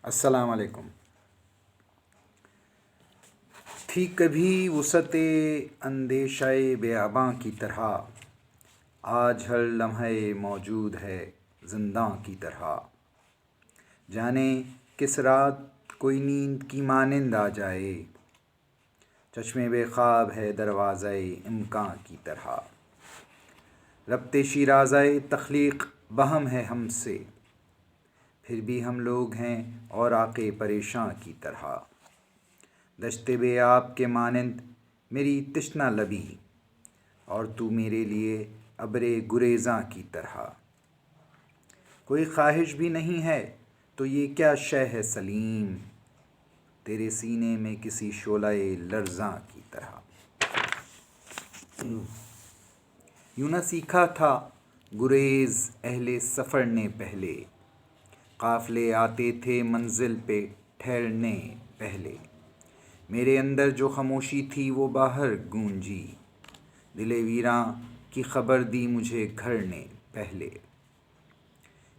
السلام علیکم۔ تھی کبھی وسعت اندیشہ بیاباں کی طرح، آج ہر لمحہ موجود ہے زنداں کی طرح۔ جانے کس رات کوئی نیند کی مانند آ جائے، چشمے بے خواب ہے دروازۂ امکاں کی طرح۔ ربط شیرازۂ تخلیق بہم ہے ہم سے، پھر بھی ہم لوگ ہیں اوراق پریشاں کی طرح۔ دشت بے آب کے مانند میری تشنہ لبی، اور تو میرے لیے ابر گریزاں کی طرح۔ کوئی خواہش بھی نہیں ہے تو یہ کیا شے ہے سلیم، تیرے سینے میں کسی شعلہ لرزاں کی طرح۔ یوں نہ سیکھا تھا گریز اہل سفر نے پہلے، قافلے آتے تھے منزل پہ ٹھہرنے پہلے۔ میرے اندر جو خاموشی تھی وہ باہر گونجی، دل ویراں کی خبر دی مجھے گھر نے پہلے۔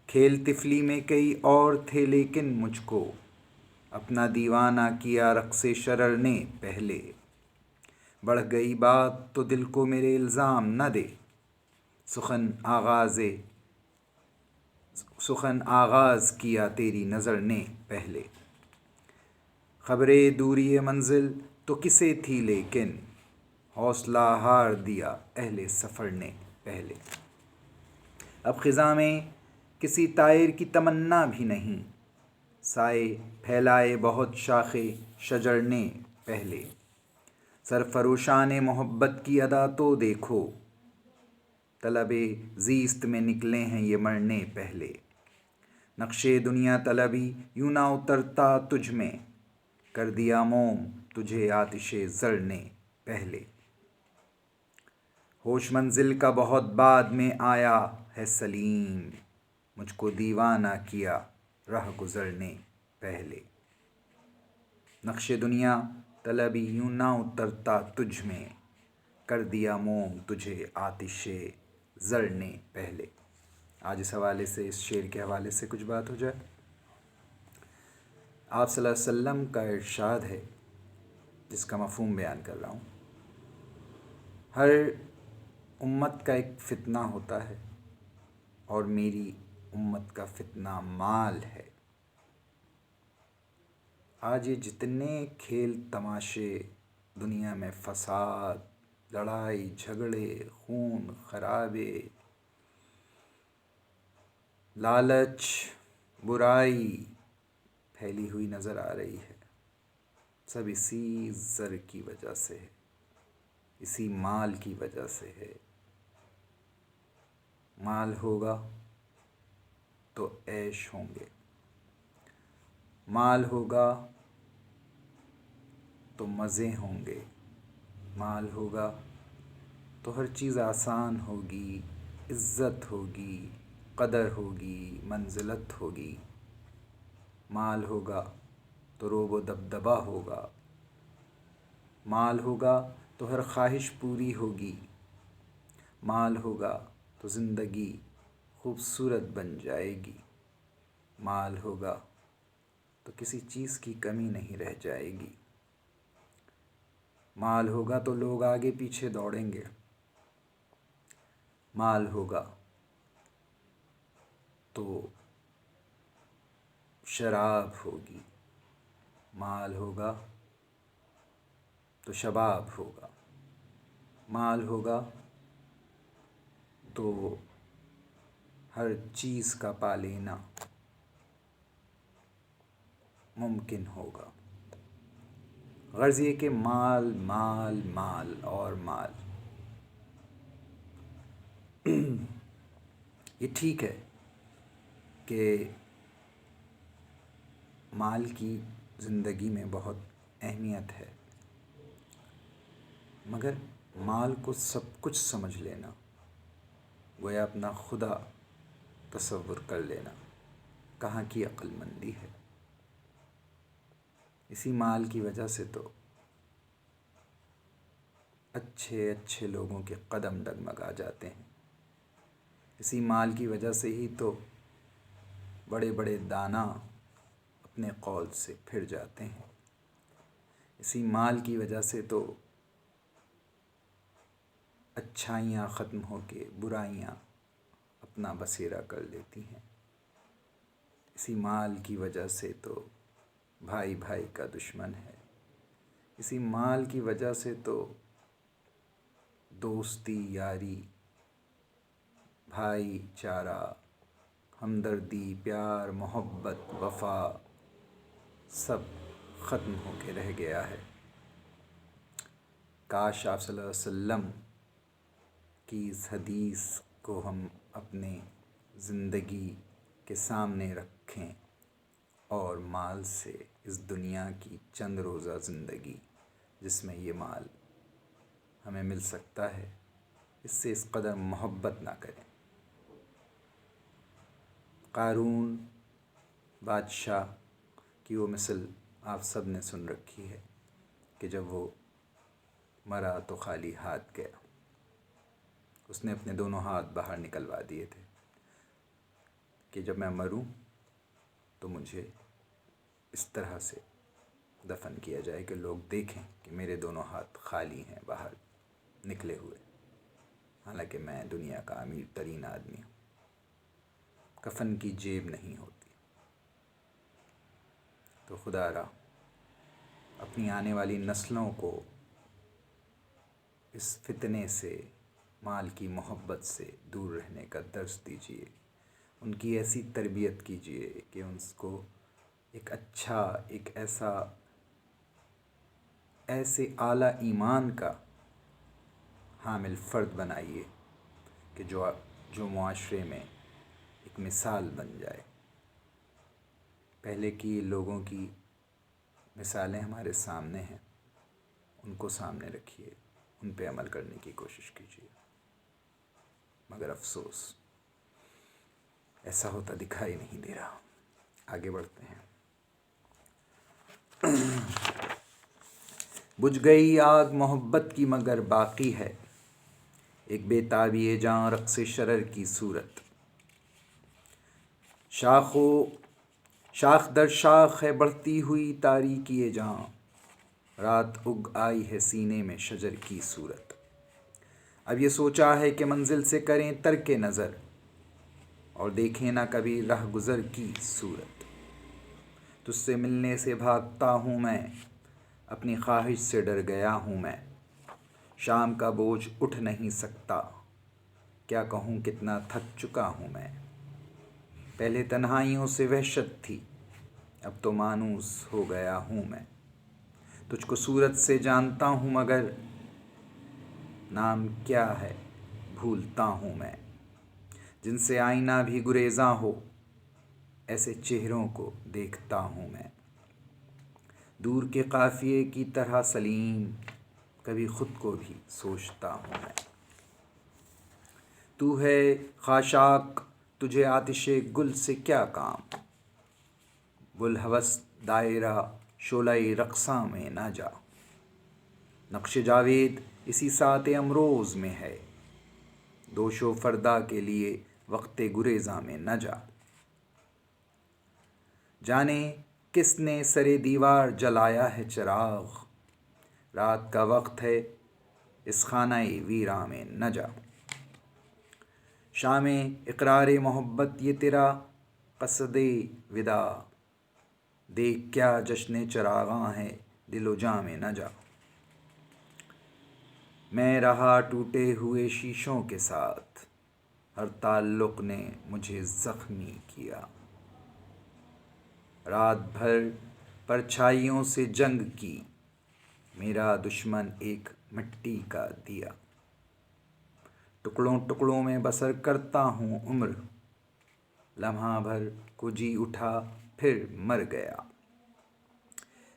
کھیل طفلی میں کئی اور تھے لیکن مجھ کو اپنا دیوانہ کیا رقص شرر نے پہلے۔ بڑھ گئی بات تو دل کو میرے الزام نہ دے، سخن آغاز کیا تیری نظر نے پہلے۔ خبر دوری منزل تو کسے تھی لیکن، حوصلہ ہار دیا اہل سفر نے پہلے۔ اب خزاں میں کسی طائر کی تمنا بھی نہیں، سائے پھیلائے بہت شاخ شجر نے پہلے۔ سرفروشان محبت کی ادا تو دیکھو، طلب زیست میں نکلے ہیں یہ مرنے پہلے۔ نقش دنیا طلبی یوں نہ اترتا تجھ میں، کر دیا موم تجھے آتش زر نے پہلے۔ ہوش منزل کا بہت بعد میں آیا ہے سلیم، مجھ کو دیوانہ کیا رہ گزر نے پہلے۔ نقش دنیا طلبی یوں نہ اترتا تجھ میں، کر دیا موم تجھے آتش زر نے پہلے۔ آج اس حوالے سے، اس شعر کے حوالے سے کچھ بات ہو جائے۔ آپ صلی اللہ علیہ وسلم کا ارشاد ہے، جس کا مفہوم بیان کر رہا ہوں۔ ہر امت کا ایک فتنہ ہوتا ہے، اور میری امت کا فتنہ مال ہے۔ آج یہ جتنے کھیل تماشے دنیا میں، فساد، لڑائی جھگڑے، خون خرابے، لالچ، برائی پھیلی ہوئی نظر آ رہی ہے، سب اسی زر کی وجہ سے ہے، اسی مال کی وجہ سے ہے۔ مال ہوگا تو عیش ہوں گے، مال ہوگا تو مزے ہوں گے، مال ہوگا تو ہر چیز آسان ہوگی، عزت ہوگی، قدر ہوگی، منزلت ہوگی۔ مال ہوگا تو روب و دبدبہ ہوگا، مال ہوگا تو ہر خواہش پوری ہوگی، مال ہوگا تو زندگی خوبصورت بن جائے گی، مال ہوگا تو کسی چیز کی کمی نہیں رہ جائے گی، مال ہوگا تو لوگ آگے پیچھے دوڑیں گے، مال ہوگا تو شراب ہوگی، مال ہوگا تو شباب ہوگا، مال ہوگا تو ہر چیز کا پا لینا ممکن ہوگا۔ غرض یہ کہ مال مال مال اور مال۔ یہ ٹھیک ہے کہ مال کی زندگی میں بہت اہمیت ہے، مگر مال کو سب کچھ سمجھ لینا، گویا اپنا خدا تصور کر لینا، کہاں کی عقل مندی ہے۔ اسی مال کی وجہ سے تو اچھے اچھے لوگوں کے قدم ڈگمگا جاتے ہیں، اسی مال کی وجہ سے ہی تو بڑے بڑے دانا اپنے قول سے پھر جاتے ہیں۔ اسی مال کی وجہ سے تو اچھائیاں ختم ہو کے برائیاں اپنا بسیرا کر لیتی ہیں۔ اسی مال کی وجہ سے تو بھائی بھائی کا دشمن ہے۔ اسی مال کی وجہ سے تو دوستی، یاری، بھائی چارہ، ہمدردی، پیار، محبت، وفا سب ختم ہو کے رہ گیا ہے۔ کاش آپ صلی اللہ علیہ وسلم کی اس حدیث کو ہم اپنے زندگی کے سامنے رکھیں اور مال سے اس دنیا کی چند روزہ زندگی جس میں یہ مال ہمیں مل سکتا ہے، اس سے اس قدر محبت نہ کریں۔ قارون بادشاہ کی وہ مثل آپ سب نے سن رکھی ہے کہ جب وہ مرا تو خالی ہاتھ گیا۔ اس نے اپنے دونوں ہاتھ باہر نکلوا دیے تھے کہ جب میں مروں تو مجھے اس طرح سے دفن کیا جائے کہ لوگ دیکھیں کہ میرے دونوں ہاتھ خالی ہیں، باہر نکلے ہوئے، حالانکہ میں دنیا کا امیر ترین آدمی ہوں۔ کفن کی جیب نہیں ہوتی۔ تو خدا را اپنی آنے والی نسلوں کو اس فتنے سے، مال کی محبت سے دور رہنے کا درس دیجیے، ان کی ایسی تربیت کیجیے کہ ان کو ایک اچھا، ایک ایسے اعلیٰ ایمان کا حامل فرد بنائیے کہ جو معاشرے میں ایک مثال بن جائے۔ پہلے کی لوگوں کی مثالیں ہمارے سامنے ہیں، ان کو سامنے رکھیے، ان پہ عمل کرنے کی کوشش کیجیے۔ مگر افسوس ایسا ہوتا دکھائی نہیں دے رہا۔ آگے بڑھتے ہیں۔ بجھ گئی آگ محبت کی مگر باقی ہے، ایک بے تابی جاں رقص شرر کی صورت۔ شاخ در شاخ ہے بڑھتی ہوئی تاریکی جاں، رات اگ آئی ہے سینے میں شجر کی صورت۔ اب یہ سوچا ہے کہ منزل سے کریں ترک نظر، اور دیکھیں نہ کبھی رہ گزر کی صورت۔ تجھ سے ملنے سے بھاگتا ہوں میں، اپنی خواہش سے ڈر گیا ہوں میں۔ شام کا بوجھ اٹھ نہیں سکتا، کیا کہوں کتنا تھک چکا ہوں میں۔ پہلے تنہائیوں سے وحشت تھی، اب تو مانوس ہو گیا ہوں میں۔ تجھ کو صورت سے جانتا ہوں مگر نام کیا ہے بھولتا ہوں میں۔ جن سے آئینہ بھی گریزاں ہو، ایسے چہروں کو دیکھتا ہوں میں۔ دور کے قافیے کی طرح سلیم، کبھی خود کو بھی سوچتا ہوں میں۔ تو ہے خاشاک، تجھے آتش گل سے کیا کام، بوالہوس دائرہ شعلہ رقصاں میں نہ جا۔ نقش جاوید اسی ساعت امروز میں ہے، دوش و فردا کے لیے وقت گریزاں میں نہ جا۔ جانے کس نے سر دیوار جلایا ہے چراغ، رات کا وقت ہے اس خانہ ویراں میں نہ جا۔ شام اقرار محبت یہ تیرا قصد وداع، دیکھ کیا جشن چراغاں ہے دل و جاں میں نہ جا۔ میں رہا ٹوٹے ہوئے شیشوں کے ساتھ، ہر تعلق نے مجھے زخمی کیا۔ رات بھر پرچھائیوں سے جنگ کی، میرا دشمن ایک مٹی کا دیا۔ ٹکڑوں ٹکڑوں میں بسر کرتا ہوں عمر، لمحہ بھر کو جی اٹھا پھر مر گیا۔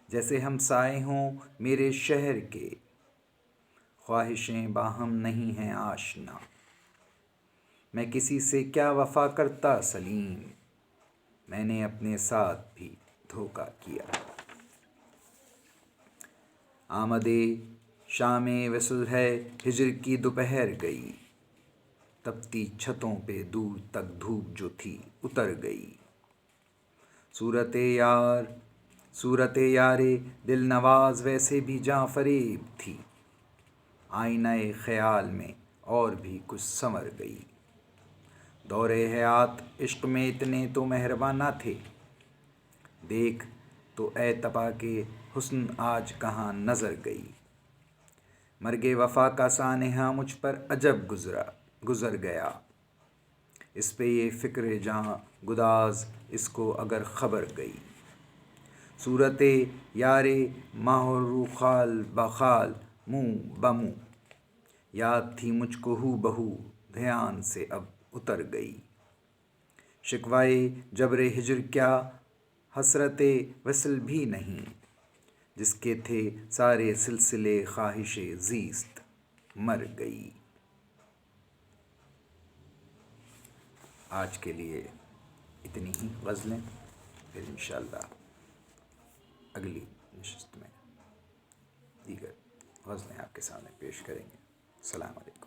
جیسے ہم سائے ہوں میرے شہر کے، خواہشیں باہم نہیں ہیں آشنا۔ میں کسی سے کیا وفا کرتا سلیم، میں نے اپنے ساتھ بھی دھوکا کیا۔ آمدِ شام وصل ہے ہجر کی دوپہر گئی، تپتی چھتوں پہ دور تک دھوپ جو تھی اتر گئی۔ صورت یار دل نواز ویسے بھی جاں فریب تھی، آئینہ خیال میں اور بھی کچھ سنور گئی۔ دور حیات عشق میں اتنے تو مہرباں نہ تھے، دیکھ تو اے تپا کے حسن آج کہاں نظر گئی۔ مرگ وفا کا سانحہ مجھ پر عجب گزر گیا، اس پہ یہ فکر جہاں گداز اس کو اگر خبر گئی۔ صورت یار ماہ رو خال بخال منہ بمنہ، یاد تھی مجھ کو ہو بہو دھیان سے اب اتر گئی۔ شکوائے جبر ہجر کیا، حسرت وصل بھی نہیں، جس کے تھے سارے سلسلے خواہش زیست مر گئی۔ آج کے لیے اتنی ہی غزلیں، پھر انشاءاللہ اگلی نشست میں دیگر غزلیں آپ کے سامنے پیش کریں گے۔ السلام علیکم۔